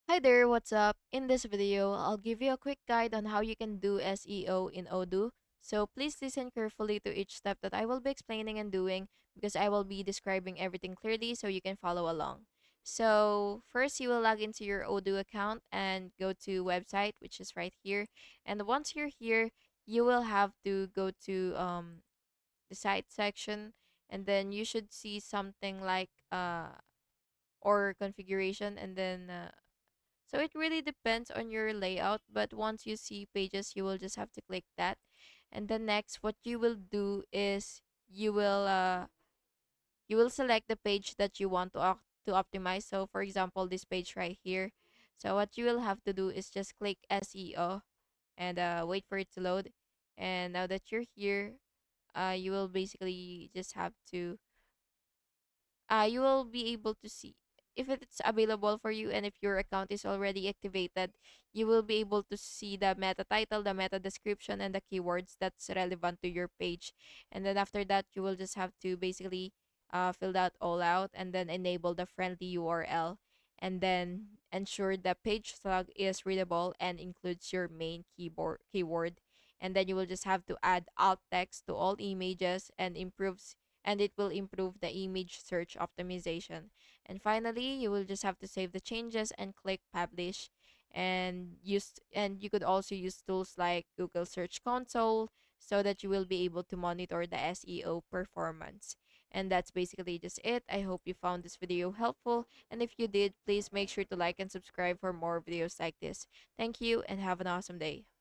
Hi there, what's up? In this video, I'll give you a quick guide on how you can do SEO in Odoo. So please listen carefully to each step that I will be explaining and doing because I will be describing everything clearly so you can follow along. So first, you will log into your Odoo account and go to website, which is right here. And once you're here, you will have to go to the site section, and then you should see something like or configuration, and then so it really depends on your layout, but once you see pages, you will just have to click that. And then next, what you will do is you will uh you will select the page that you want to optimize. So for example, this page right here. So what you will have to do is just click SEO and wait for it to load. And now that you're here, you will basically just have to you will be able to see if it's available for you, and if your account is already activated, you will be able to see the meta title, the meta description, and the keywords that's relevant to your page. And then after that, you will just have to basically fill that all out and then enable the friendly URL, and then ensure the page slug is readable and includes your main keyboard keyword. And then you will just have to add alt text to all images and it will improve the image search optimization. And finally, you will just have to save the changes and click publish. And you could also use tools like Google Search Console so that you will be able to monitor the SEO performance. And that's basically just it. I hope you found this video helpful. And if you did, please make sure to like and subscribe for more videos like this. Thank you and have an awesome day.